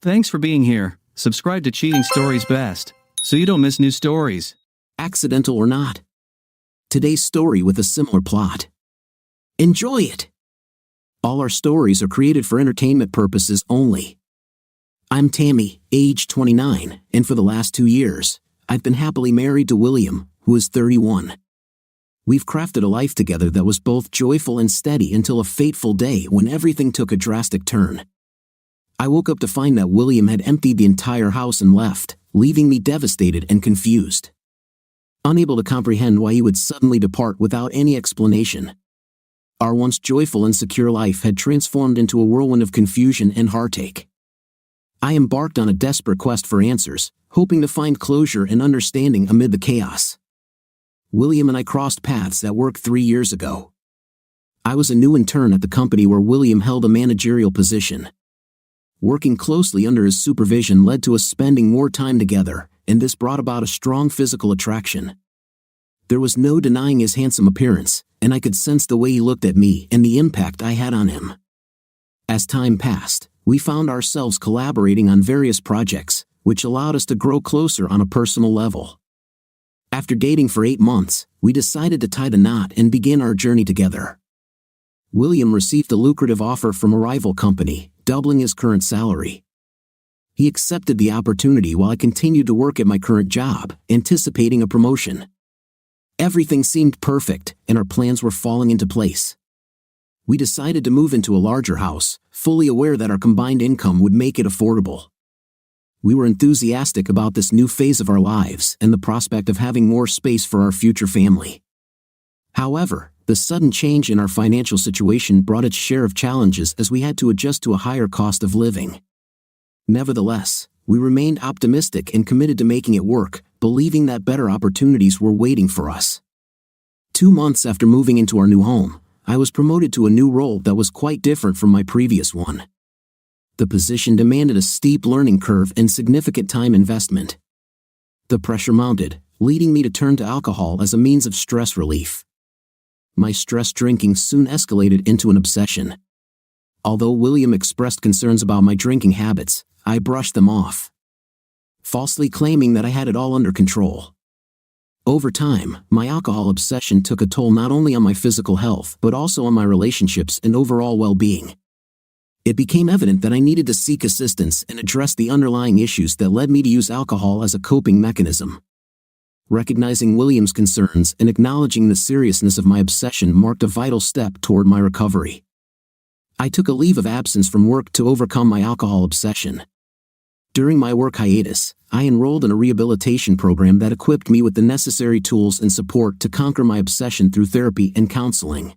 Thanks for being here. Subscribe to Cheating Stories Best, so you don't miss new stories. Accidental or not. Today's story with a similar plot. Enjoy it! All our stories are created for entertainment purposes only. I'm Tammy, age 29, and for the last 2 years, I've been happily married to William, who is 31. We've crafted a life together that was both joyful and steady until a fateful day when everything took a drastic turn. I woke up to find that William had emptied the entire house and left, leaving me devastated and confused. Unable to comprehend why he would suddenly depart without any explanation. Our once joyful and secure life had transformed into a whirlwind of confusion and heartache. I embarked on a desperate quest for answers, hoping to find closure and understanding amid the chaos. William and I crossed paths at work 3 years ago. I was a new intern at the company where William held a managerial position. Working closely under his supervision led to us spending more time together, and this brought about a strong physical attraction. There was no denying his handsome appearance, and I could sense the way he looked at me and the impact I had on him. As time passed, we found ourselves collaborating on various projects, which allowed us to grow closer on a personal level. After dating for 8 months, we decided to tie the knot and begin our journey together. William received a lucrative offer from a rival company, doubling his current salary. He accepted the opportunity while I continued to work at my current job, anticipating a promotion. Everything seemed perfect, and our plans were falling into place. We decided to move into a larger house, fully aware that our combined income would make it affordable. We were enthusiastic about this new phase of our lives and the prospect of having more space for our future family. However, the sudden change in our financial situation brought its share of challenges as we had to adjust to a higher cost of living. Nevertheless, we remained optimistic and committed to making it work, believing that better opportunities were waiting for us. 2 months after moving into our new home, I was promoted to a new role that was quite different from my previous one. The position demanded a steep learning curve and significant time investment. The pressure mounted, leading me to turn to alcohol as a means of stress relief. My stress drinking soon escalated into an obsession. Although William expressed concerns about my drinking habits, I brushed them off, falsely claiming that I had it all under control. Over time, my alcohol obsession took a toll not only on my physical health but also on my relationships and overall well-being. It became evident that I needed to seek assistance and address the underlying issues that led me to use alcohol as a coping mechanism. Recognizing William's concerns and acknowledging the seriousness of my obsession marked a vital step toward my recovery. I took a leave of absence from work to overcome my alcohol obsession. During my work hiatus, I enrolled in a rehabilitation program that equipped me with the necessary tools and support to conquer my obsession through therapy and counseling.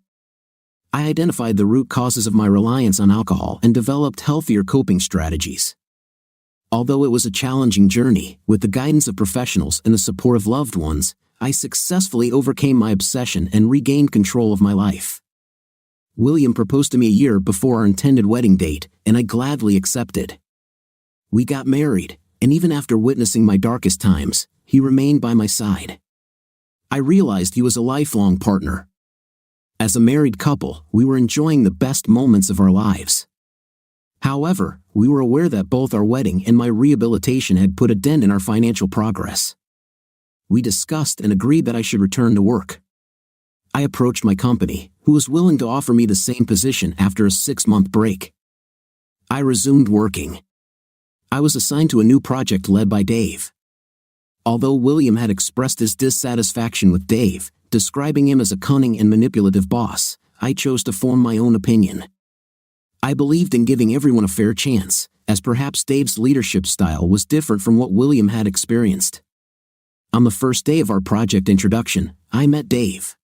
I identified the root causes of my reliance on alcohol and developed healthier coping strategies. Although it was a challenging journey, with the guidance of professionals and the support of loved ones, I successfully overcame my obsession and regained control of my life. William proposed to me a year before our intended wedding date, and I gladly accepted. We got married, and even after witnessing my darkest times, he remained by my side. I realized he was a lifelong partner. As a married couple, we were enjoying the best moments of our lives. However, we were aware that both our wedding and my rehabilitation had put a dent in our financial progress. We discussed and agreed that I should return to work. I approached my company, who was willing to offer me the same position after a 6-month break. I resumed working. I was assigned to a new project led by Dave. Although William had expressed his dissatisfaction with Dave, describing him as a cunning and manipulative boss, I chose to form my own opinion. I believed in giving everyone a fair chance, as perhaps Dave's leadership style was different from what William had experienced. On the first day of our project introduction, I met Dave.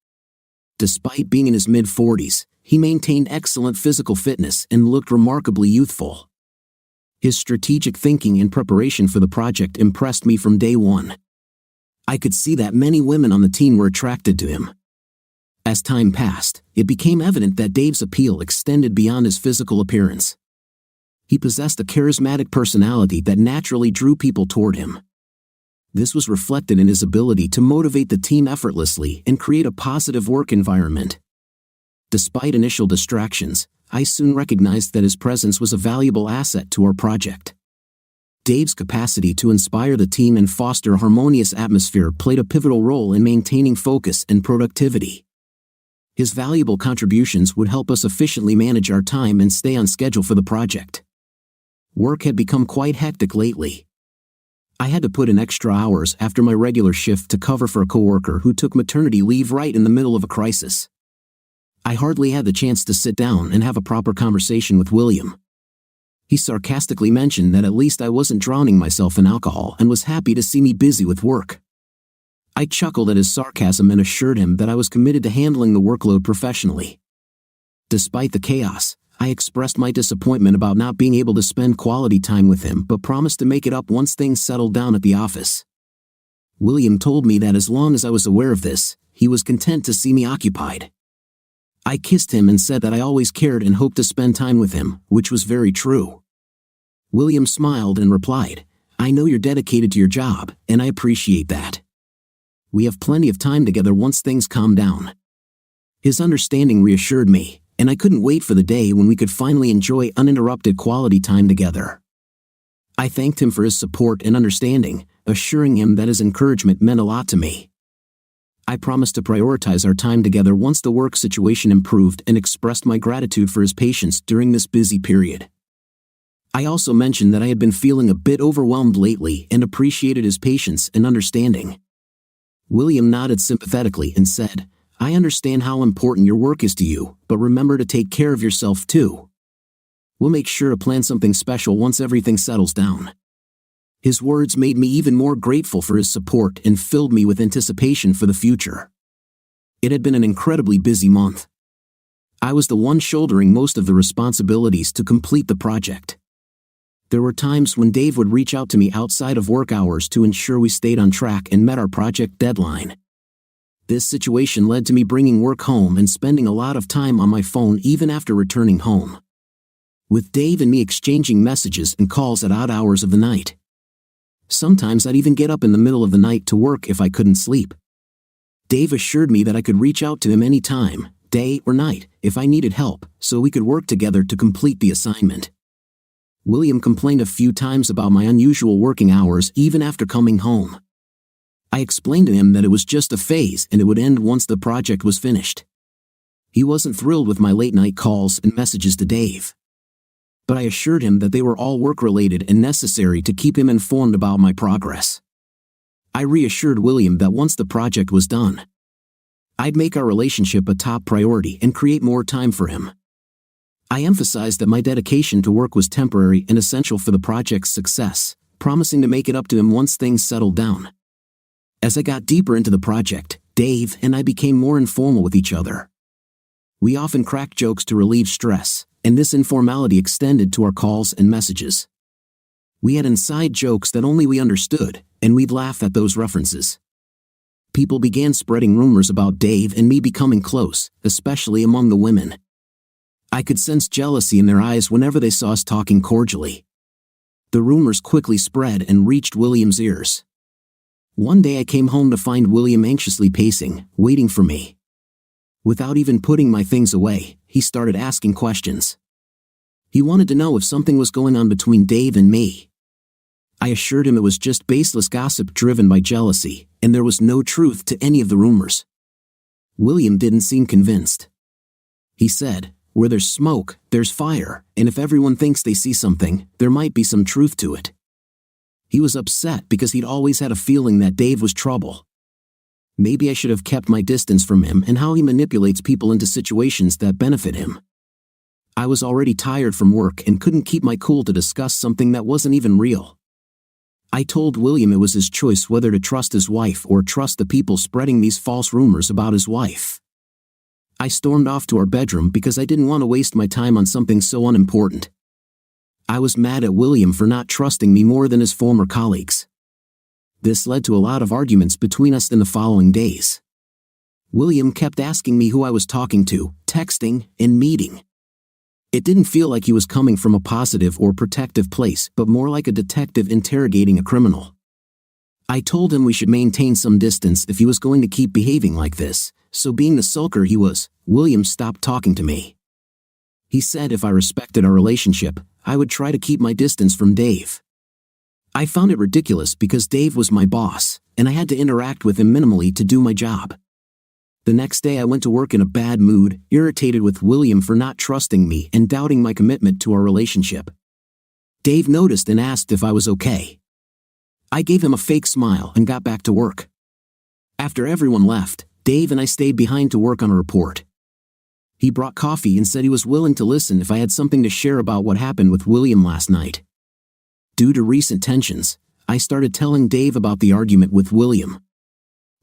Despite being in his mid-40s, he maintained excellent physical fitness and looked remarkably youthful. His strategic thinking and preparation for the project impressed me from day one. I could see that many women on the team were attracted to him. As time passed, it became evident that Dave's appeal extended beyond his physical appearance. He possessed a charismatic personality that naturally drew people toward him. This was reflected in his ability to motivate the team effortlessly and create a positive work environment. Despite initial distractions, I soon recognized that his presence was a valuable asset to our project. Dave's capacity to inspire the team and foster a harmonious atmosphere played a pivotal role in maintaining focus and productivity. His valuable contributions would help us efficiently manage our time and stay on schedule for the project. Work had become quite hectic lately. I had to put in extra hours after my regular shift to cover for a coworker who took maternity leave right in the middle of a crisis. I hardly had the chance to sit down and have a proper conversation with William. He sarcastically mentioned that at least I wasn't drowning myself in alcohol and was happy to see me busy with work. I chuckled at his sarcasm and assured him that I was committed to handling the workload professionally. Despite the chaos, I expressed my disappointment about not being able to spend quality time with him but promised to make it up once things settled down at the office. William told me that as long as I was aware of this, he was content to see me occupied. I kissed him and said that I always cared and hoped to spend time with him, which was very true. William smiled and replied, "I know you're dedicated to your job, and I appreciate that. We have plenty of time together once things calm down." His understanding reassured me, and I couldn't wait for the day when we could finally enjoy uninterrupted quality time together. I thanked him for his support and understanding, assuring him that his encouragement meant a lot to me. I promised to prioritize our time together once the work situation improved and expressed my gratitude for his patience during this busy period. I also mentioned that I had been feeling a bit overwhelmed lately and appreciated his patience and understanding. William nodded sympathetically and said, "I understand how important your work is to you, but remember to take care of yourself too. We'll make sure to plan something special once everything settles down." His words made me even more grateful for his support and filled me with anticipation for the future. It had been an incredibly busy month. I was the one shouldering most of the responsibilities to complete the project. There were times when Dave would reach out to me outside of work hours to ensure we stayed on track and met our project deadline. This situation led to me bringing work home and spending a lot of time on my phone even after returning home, with Dave and me exchanging messages and calls at odd hours of the night. Sometimes I'd even get up in the middle of the night to work if I couldn't sleep. Dave assured me that I could reach out to him any time, day or night, if I needed help, so we could work together to complete the assignment. William complained a few times about my unusual working hours even after coming home. I explained to him that it was just a phase and it would end once the project was finished. He wasn't thrilled with my late-night calls and messages to Dave, but I assured him that they were all work-related and necessary to keep him informed about my progress. I reassured William that once the project was done, I'd make our relationship a top priority and create more time for him. I emphasized that my dedication to work was temporary and essential for the project's success, promising to make it up to him once things settled down. As I got deeper into the project, Dave and I became more informal with each other. We often cracked jokes to relieve stress, and this informality extended to our calls and messages. We had inside jokes that only we understood, and we'd laugh at those references. People began spreading rumors about Dave and me becoming close, especially among the women. I could sense jealousy in their eyes whenever they saw us talking cordially. The rumors quickly spread and reached William's ears. One day I came home to find William anxiously pacing, waiting for me. Without even putting my things away, he started asking questions. He wanted to know if something was going on between Dave and me. I assured him it was just baseless gossip driven by jealousy, and there was no truth to any of the rumors. William didn't seem convinced. He said, "Where there's smoke, there's fire, and if everyone thinks they see something, there might be some truth to it." He was upset because he'd always had a feeling that Dave was trouble. Maybe I should have kept my distance from him and how he manipulates people into situations that benefit him. I was already tired from work and couldn't keep my cool to discuss something that wasn't even real. I told William it was his choice whether to trust his wife or trust the people spreading these false rumors about his wife. I stormed off to our bedroom because I didn't want to waste my time on something so unimportant. I was mad at William for not trusting me more than his former colleagues. This led to a lot of arguments between us in the following days. William kept asking me who I was talking to, texting, and meeting. It didn't feel like he was coming from a positive or protective place, but more like a detective interrogating a criminal. I told him we should maintain some distance if he was going to keep behaving like this, so being the sulker he was, William stopped talking to me. He said if I respected our relationship, I would try to keep my distance from Dave. I found it ridiculous because Dave was my boss, and I had to interact with him minimally to do my job. The next day I went to work in a bad mood, irritated with William for not trusting me and doubting my commitment to our relationship. Dave noticed and asked if I was okay. I gave him a fake smile and got back to work. After everyone left, Dave and I stayed behind to work on a report. He brought coffee and said he was willing to listen if I had something to share about what happened with William last night. Due to recent tensions, I started telling Dave about the argument with William.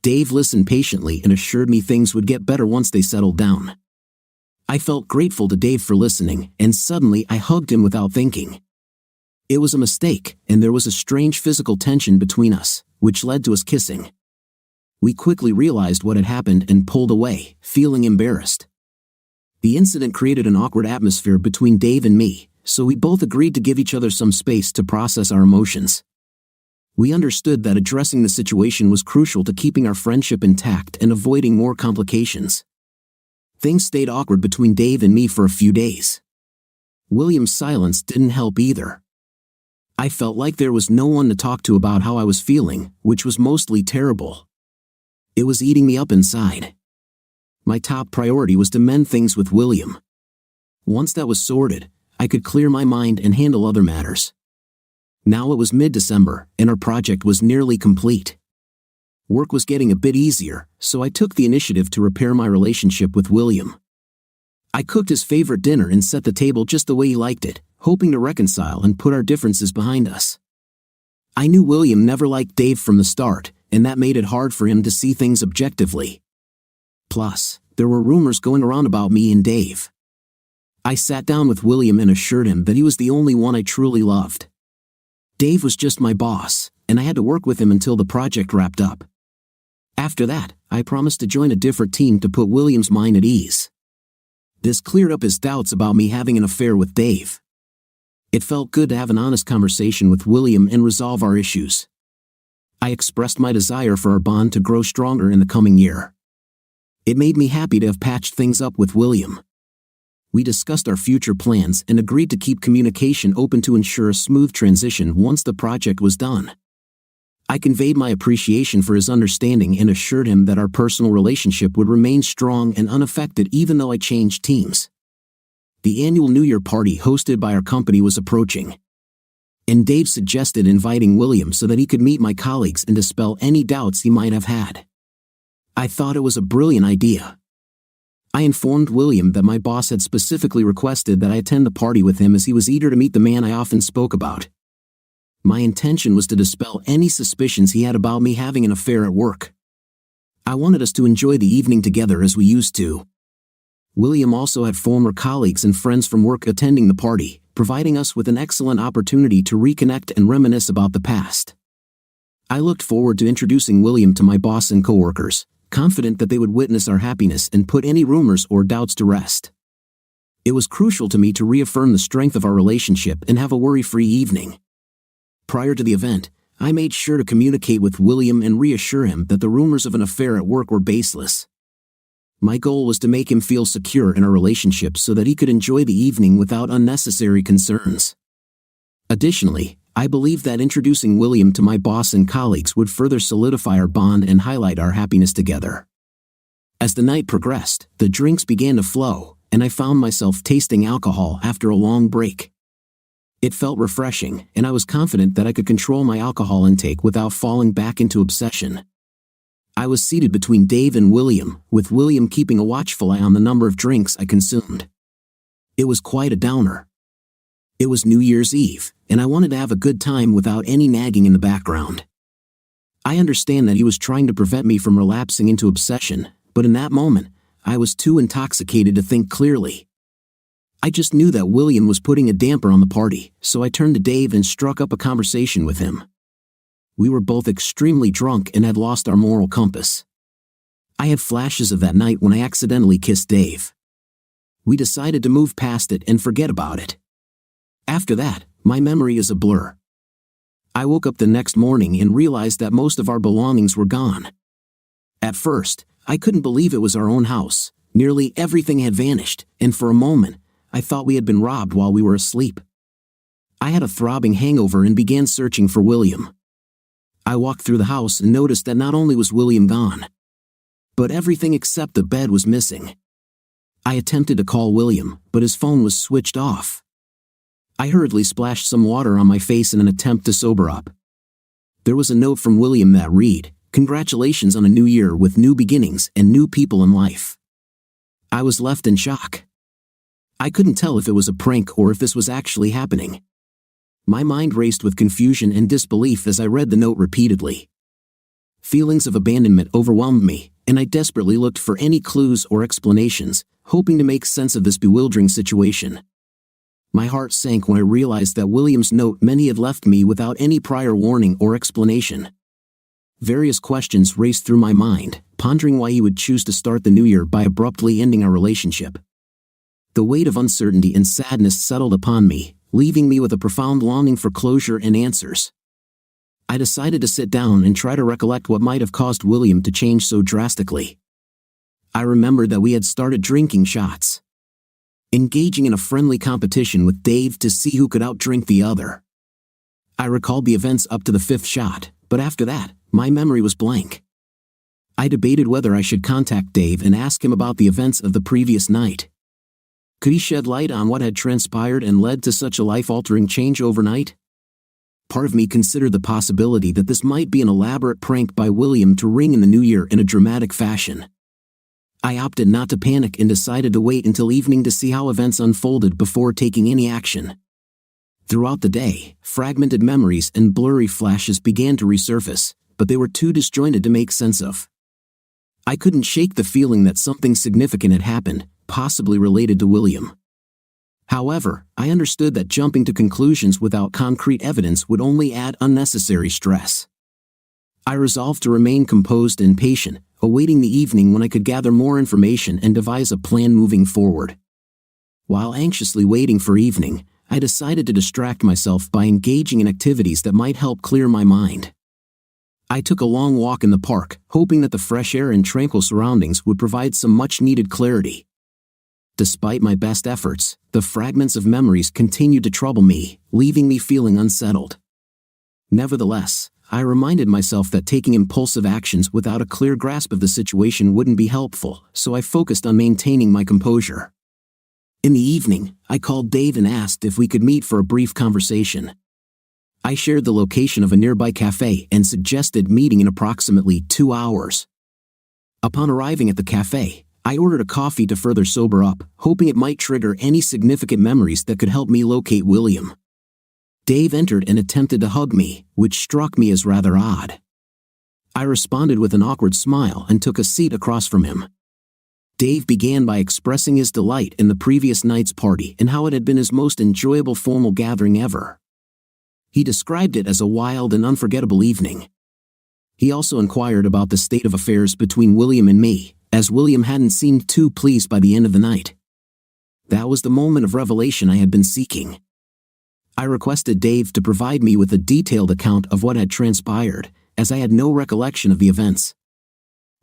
Dave listened patiently and assured me things would get better once they settled down. I felt grateful to Dave for listening, and suddenly I hugged him without thinking. It was a mistake, and there was a strange physical tension between us, which led to us kissing. We quickly realized what had happened and pulled away, feeling embarrassed. The incident created an awkward atmosphere between Dave and me, so we both agreed to give each other some space to process our emotions. We understood that addressing the situation was crucial to keeping our friendship intact and avoiding more complications. Things stayed awkward between Dave and me for a few days. William's silence didn't help either. I felt like there was no one to talk to about how I was feeling, which was mostly terrible. It was eating me up inside. My top priority was to mend things with William. Once that was sorted, I could clear my mind and handle other matters. Now it was mid-December, and our project was nearly complete. Work was getting a bit easier, so I took the initiative to repair my relationship with William. I cooked his favorite dinner and set the table just the way he liked it, hoping to reconcile and put our differences behind us. I knew William never liked Dave from the start, and that made it hard for him to see things objectively. Plus, there were rumors going around about me and Dave. I sat down with William and assured him that he was the only one I truly loved. Dave was just my boss, and I had to work with him until the project wrapped up. After that, I promised to join a different team to put William's mind at ease. This cleared up his doubts about me having an affair with Dave. It felt good to have an honest conversation with William and resolve our issues. I expressed my desire for our bond to grow stronger in the coming year. It made me happy to have patched things up with William. We discussed our future plans and agreed to keep communication open to ensure a smooth transition once the project was done. I conveyed my appreciation for his understanding and assured him that our personal relationship would remain strong and unaffected even though I changed teams. The annual New Year party hosted by our company was approaching, and Dave suggested inviting William so that he could meet my colleagues and dispel any doubts he might have had. I thought it was a brilliant idea. I informed William that my boss had specifically requested that I attend the party with him as he was eager to meet the man I often spoke about. My intention was to dispel any suspicions he had about me having an affair at work. I wanted us to enjoy the evening together as we used to. William also had former colleagues and friends from work attending the party, providing us with an excellent opportunity to reconnect and reminisce about the past. I looked forward to introducing William to my boss and coworkers, confident that they would witness our happiness and put any rumors or doubts to rest. It was crucial to me to reaffirm the strength of our relationship and have a worry-free evening. Prior to the event, I made sure to communicate with William and reassure him that the rumors of an affair at work were baseless. My goal was to make him feel secure in our relationship so that he could enjoy the evening without unnecessary concerns. Additionally, I believed that introducing William to my boss and colleagues would further solidify our bond and highlight our happiness together. As the night progressed, the drinks began to flow, and I found myself tasting alcohol after a long break. It felt refreshing, and I was confident that I could control my alcohol intake without falling back into obsession. I was seated between Dave and William, with William keeping a watchful eye on the number of drinks I consumed. It was quite a downer. It was New Year's Eve, and I wanted to have a good time without any nagging in the background. I understand that he was trying to prevent me from relapsing into obsession, but in that moment, I was too intoxicated to think clearly. I just knew that William was putting a damper on the party, so I turned to Dave and struck up a conversation with him. We were both extremely drunk and had lost our moral compass. I had flashes of that night when I accidentally kissed Dave. We decided to move past it and forget about it. After that, my memory is a blur. I woke up the next morning and realized that most of our belongings were gone. At first, I couldn't believe it was our own house. Nearly everything had vanished, and for a moment, I thought we had been robbed while we were asleep. I had a throbbing hangover and began searching for William. I walked through the house and noticed that not only was William gone, but everything except the bed was missing. I attempted to call William, but his phone was switched off. I hurriedly splashed some water on my face in an attempt to sober up. There was a note from William that read, "Congratulations on a new year with new beginnings and new people in life." I was left in shock. I couldn't tell if it was a prank or if this was actually happening. My mind raced with confusion and disbelief as I read the note repeatedly. Feelings of abandonment overwhelmed me, and I desperately looked for any clues or explanations, hoping to make sense of this bewildering situation. My heart sank when I realized that William's note meant he had left me without any prior warning or explanation. Various questions raced through my mind, pondering why he would choose to start the new year by abruptly ending our relationship. The weight of uncertainty and sadness settled upon me, leaving me with a profound longing for closure and answers. I decided to sit down and try to recollect what might have caused William to change so drastically. I remembered that we had started drinking shots, engaging in a friendly competition with Dave to see who could outdrink the other. I recalled the events up to the 5th shot, but after that, my memory was blank. I debated whether I should contact Dave and ask him about the events of the previous night. Could he shed light on what had transpired and led to such a life-altering change overnight? Part of me considered the possibility that this might be an elaborate prank by William to ring in the new year in a dramatic fashion. I opted not to panic and decided to wait until evening to see how events unfolded before taking any action. Throughout the day, fragmented memories and blurry flashes began to resurface, but they were too disjointed to make sense of. I couldn't shake the feeling that something significant had happened, possibly related to William. However, I understood that jumping to conclusions without concrete evidence would only add unnecessary stress. I resolved to remain composed and patient, awaiting the evening when I could gather more information and devise a plan moving forward. While anxiously waiting for evening, I decided to distract myself by engaging in activities that might help clear my mind. I took a long walk in the park, hoping that the fresh air and tranquil surroundings would provide some much-needed clarity. Despite my best efforts, the fragments of memories continued to trouble me, leaving me feeling unsettled. Nevertheless, I reminded myself that taking impulsive actions without a clear grasp of the situation wouldn't be helpful, so I focused on maintaining my composure. In the evening, I called Dave and asked if we could meet for a brief conversation. I shared the location of a nearby cafe and suggested meeting in approximately 2 hours. Upon arriving at the cafe, I ordered a coffee to further sober up, hoping it might trigger any significant memories that could help me locate William. Dave entered and attempted to hug me, which struck me as rather odd. I responded with an awkward smile and took a seat across from him. Dave began by expressing his delight in the previous night's party and how it had been his most enjoyable formal gathering ever. He described it as a wild and unforgettable evening. He also inquired about the state of affairs between William and me, as William hadn't seemed too pleased by the end of the night. That was the moment of revelation I had been seeking. I requested Dave to provide me with a detailed account of what had transpired, as I had no recollection of the events.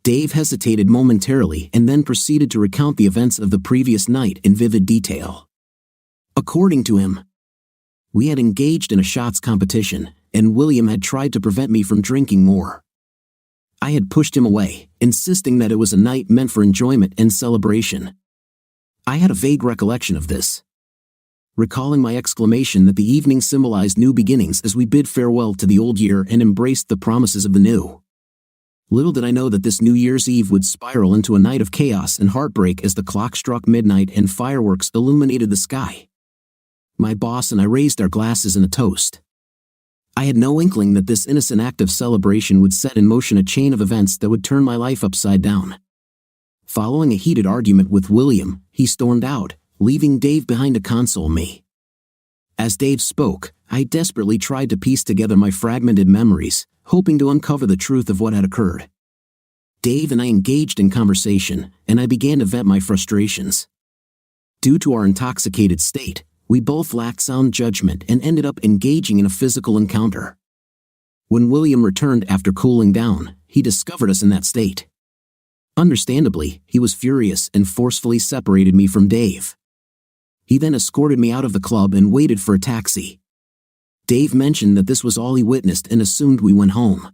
Dave hesitated momentarily and then proceeded to recount the events of the previous night in vivid detail. According to him, we had engaged in a shots competition, and William had tried to prevent me from drinking more. I had pushed him away, insisting that it was a night meant for enjoyment and celebration. I had a vague recollection of this, recalling my exclamation that the evening symbolized new beginnings as we bid farewell to the old year and embraced the promises of the new. Little did I know that this New Year's Eve would spiral into a night of chaos and heartbreak as the clock struck midnight and fireworks illuminated the sky. My boss and I raised our glasses in a toast. I had no inkling that this innocent act of celebration would set in motion a chain of events that would turn my life upside down. Following a heated argument with William, he stormed out, leaving Dave behind to console me. As Dave spoke, I desperately tried to piece together my fragmented memories, hoping to uncover the truth of what had occurred. Dave and I engaged in conversation, and I began to vent my frustrations. Due to our intoxicated state, we both lacked sound judgment and ended up engaging in a physical encounter. When William returned after cooling down, he discovered us in that state. Understandably, he was furious and forcefully separated me from Dave. He then escorted me out of the club and waited for a taxi. Dave mentioned that this was all he witnessed and assumed we went home.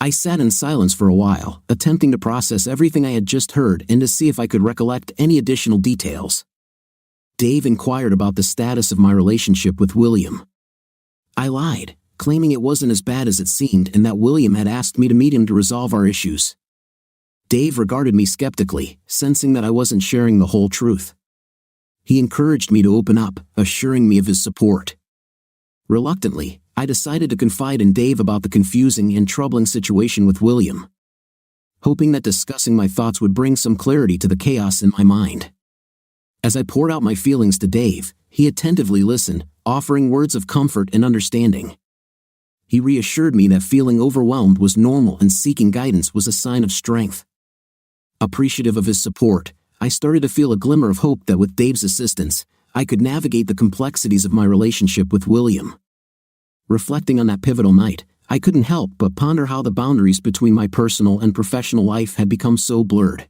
I sat in silence for a while, attempting to process everything I had just heard and to see if I could recollect any additional details. Dave inquired about the status of my relationship with William. I lied, claiming it wasn't as bad as it seemed and that William had asked me to meet him to resolve our issues. Dave regarded me skeptically, sensing that I wasn't sharing the whole truth. He encouraged me to open up, assuring me of his support. Reluctantly, I decided to confide in Dave about the confusing and troubling situation with William, hoping that discussing my thoughts would bring some clarity to the chaos in my mind. As I poured out my feelings to Dave, he attentively listened, offering words of comfort and understanding. He reassured me that feeling overwhelmed was normal and seeking guidance was a sign of strength. Appreciative of his support, I started to feel a glimmer of hope that with Dave's assistance, I could navigate the complexities of my relationship with William. Reflecting on that pivotal night, I couldn't help but ponder how the boundaries between my personal and professional life had become so blurred.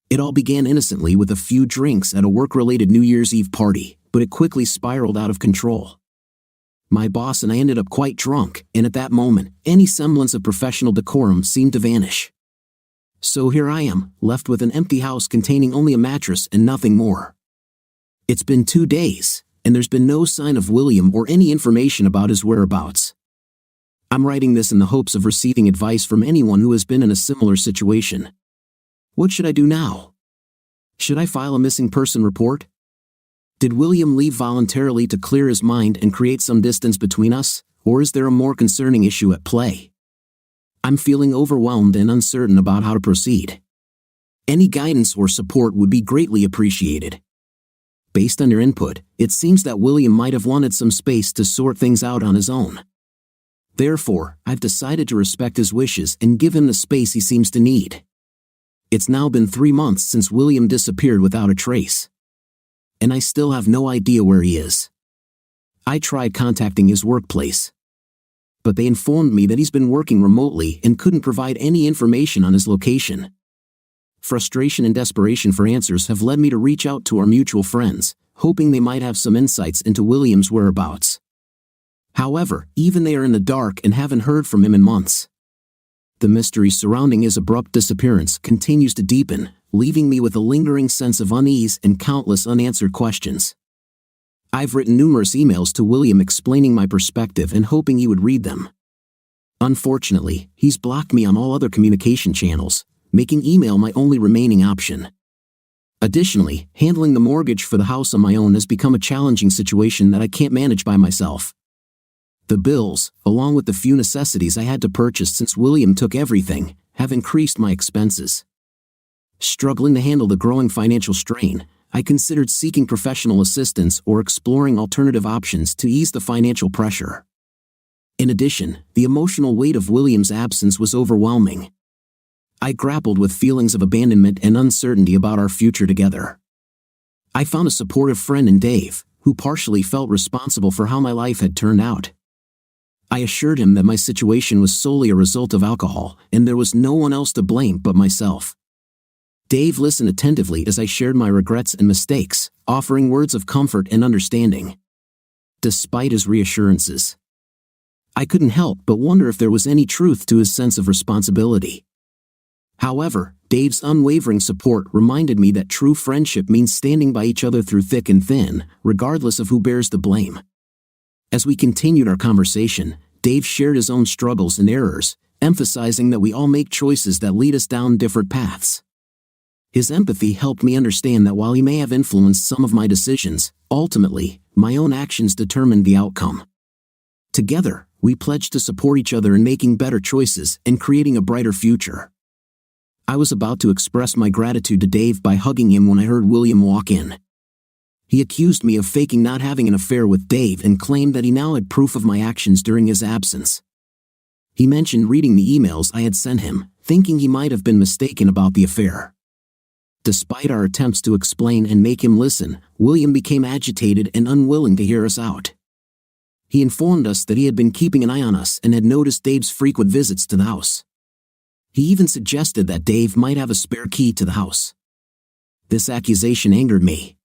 It all began innocently with a few drinks at a work-related New Year's Eve party, but it quickly spiraled out of control. My boss and I ended up quite drunk, and at that moment, any semblance of professional decorum seemed to vanish. So here I am, left with an empty house containing only a mattress and nothing more. It's been 2 days, and there's been no sign of William or any information about his whereabouts. I'm writing this in the hopes of receiving advice from anyone who has been in a similar situation. What should I do now? Should I file a missing person report? Did William leave voluntarily to clear his mind and create some distance between us, or is there a more concerning issue at play? I'm feeling overwhelmed and uncertain about how to proceed. Any guidance or support would be greatly appreciated. Based on your input, it seems that William might have wanted some space to sort things out on his own. Therefore, I've decided to respect his wishes and give him the space he seems to need. It's now been 3 months since William disappeared without a trace. And I still have no idea where he is. I tried contacting his workplace, but they informed me that he's been working remotely and couldn't provide any information on his location. Frustration and desperation for answers have led me to reach out to our mutual friends, hoping they might have some insights into William's whereabouts. However, even they are in the dark and haven't heard from him in months. The mystery surrounding his abrupt disappearance continues to deepen, leaving me with a lingering sense of unease and countless unanswered questions. I've written numerous emails to William explaining my perspective and hoping he would read them. Unfortunately, he's blocked me on all other communication channels, making email my only remaining option. Additionally, handling the mortgage for the house on my own has become a challenging situation that I can't manage by myself. The bills, along with the few necessities I had to purchase since William took everything, have increased my expenses. Struggling to handle the growing financial strain, I considered seeking professional assistance or exploring alternative options to ease the financial pressure. In addition, the emotional weight of William's absence was overwhelming. I grappled with feelings of abandonment and uncertainty about our future together. I found a supportive friend in Dave, who partially felt responsible for how my life had turned out. I assured him that my situation was solely a result of alcohol, and there was no one else to blame but myself. Dave listened attentively as I shared my regrets and mistakes, offering words of comfort and understanding. Despite his reassurances, I couldn't help but wonder if there was any truth to his sense of responsibility. However, Dave's unwavering support reminded me that true friendship means standing by each other through thick and thin, regardless of who bears the blame. As we continued our conversation, Dave shared his own struggles and errors, emphasizing that we all make choices that lead us down different paths. His empathy helped me understand that while he may have influenced some of my decisions, ultimately, my own actions determined the outcome. Together, we pledged to support each other in making better choices and creating a brighter future. I was about to express my gratitude to Dave by hugging him when I heard William walk in. He accused me of faking not having an affair with Dave and claimed that he now had proof of my actions during his absence. He mentioned reading the emails I had sent him, thinking he might have been mistaken about the affair. Despite our attempts to explain and make him listen, William became agitated and unwilling to hear us out. He informed us that he had been keeping an eye on us and had noticed Dave's frequent visits to the house. He even suggested that Dave might have a spare key to the house. This accusation angered me.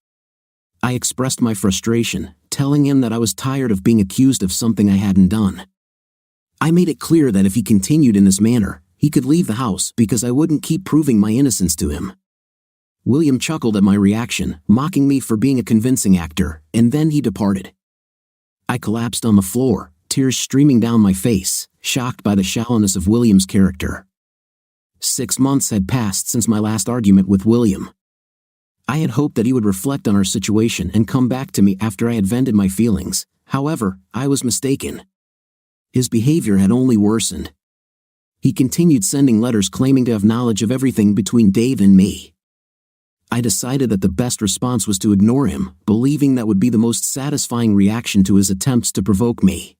I expressed my frustration, telling him that I was tired of being accused of something I hadn't done. I made it clear that if he continued in this manner, he could leave the house because I wouldn't keep proving my innocence to him. William chuckled at my reaction, mocking me for being a convincing actor, and then he departed. I collapsed on the floor, tears streaming down my face, shocked by the shallowness of William's character. 6 months had passed since my last argument with William. I had hoped that he would reflect on our situation and come back to me after I had vented my feelings. However, I was mistaken. His behavior had only worsened. He continued sending letters claiming to have knowledge of everything between Dave and me. I decided that the best response was to ignore him, believing that would be the most satisfying reaction to his attempts to provoke me.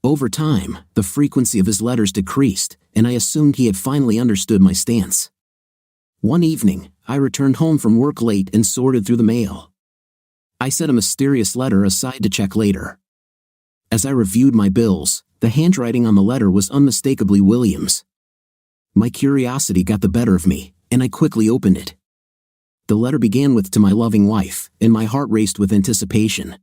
Over time, the frequency of his letters decreased, and I assumed he had finally understood my stance. One evening, I returned home from work late and sorted through the mail. I set a mysterious letter aside to check later. As I reviewed my bills, the handwriting on the letter was unmistakably William's. My curiosity got the better of me, and I quickly opened it. The letter began with "To my loving wife," and my heart raced with anticipation.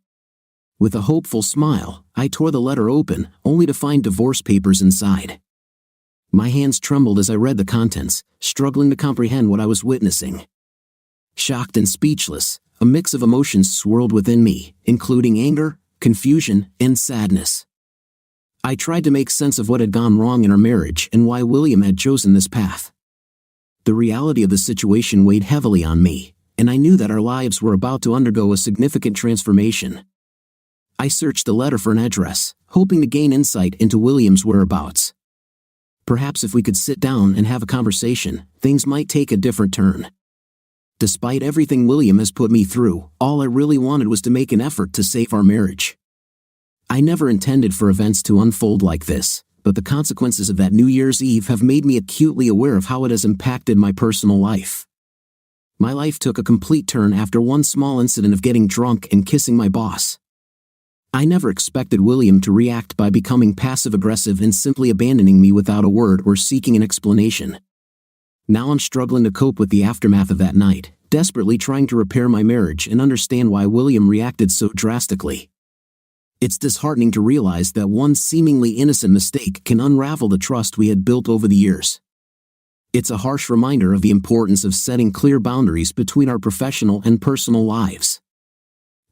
With a hopeful smile, I tore the letter open, only to find divorce papers inside. My hands trembled as I read the contents, struggling to comprehend what I was witnessing. Shocked and speechless, a mix of emotions swirled within me, including anger, confusion, and sadness. I tried to make sense of what had gone wrong in our marriage and why William had chosen this path. The reality of the situation weighed heavily on me, and I knew that our lives were about to undergo a significant transformation. I searched the letter for an address, hoping to gain insight into William's whereabouts. Perhaps if we could sit down and have a conversation, things might take a different turn. Despite everything William has put me through, all I really wanted was to make an effort to save our marriage. I never intended for events to unfold like this, but the consequences of that New Year's Eve have made me acutely aware of how it has impacted my personal life. My life took a complete turn after one small incident of getting drunk and kissing my boss. I never expected William to react by becoming passive-aggressive and simply abandoning me without a word or seeking an explanation. Now I'm struggling to cope with the aftermath of that night, desperately trying to repair my marriage and understand why William reacted so drastically. It's disheartening to realize that one seemingly innocent mistake can unravel the trust we had built over the years. It's a harsh reminder of the importance of setting clear boundaries between our professional and personal lives.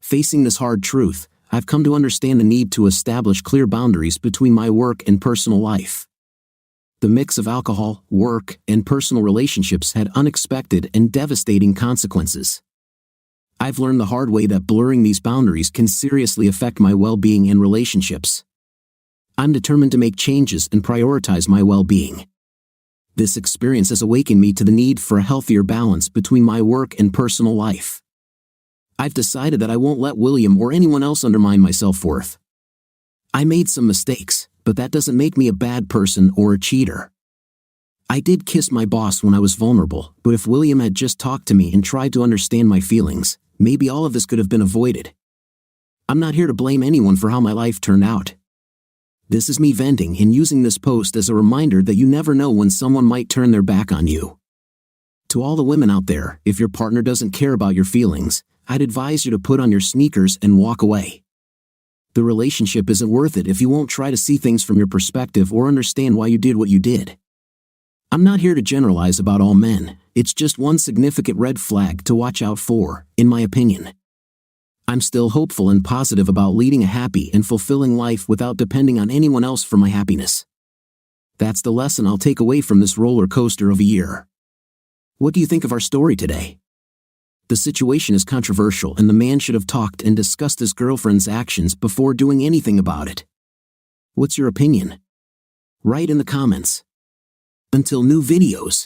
Facing this hard truth, I've come to understand the need to establish clear boundaries between my work and personal life. The mix of alcohol, work, and personal relationships had unexpected and devastating consequences. I've learned the hard way that blurring these boundaries can seriously affect my well-being and relationships. I'm determined to make changes and prioritize my well-being. This experience has awakened me to the need for a healthier balance between my work and personal life. I've decided that I won't let William or anyone else undermine my self-worth. I made some mistakes, but that doesn't make me a bad person or a cheater. I did kiss my boss when I was vulnerable, but if William had just talked to me and tried to understand my feelings, maybe all of this could have been avoided. I'm not here to blame anyone for how my life turned out. This is me venting and using this post as a reminder that you never know when someone might turn their back on you. To all the women out there, if your partner doesn't care about your feelings, I'd advise you to put on your sneakers and walk away. The relationship isn't worth it if you won't try to see things from your perspective or understand why you did what you did. I'm not here to generalize about all men, it's just one significant red flag to watch out for, in my opinion. I'm still hopeful and positive about leading a happy and fulfilling life without depending on anyone else for my happiness. That's the lesson I'll take away from this roller coaster of a year. What do you think of our story today? The situation is controversial and the man should have talked and discussed his girlfriend's actions before doing anything about it. What's your opinion? Write in the comments. Until new videos.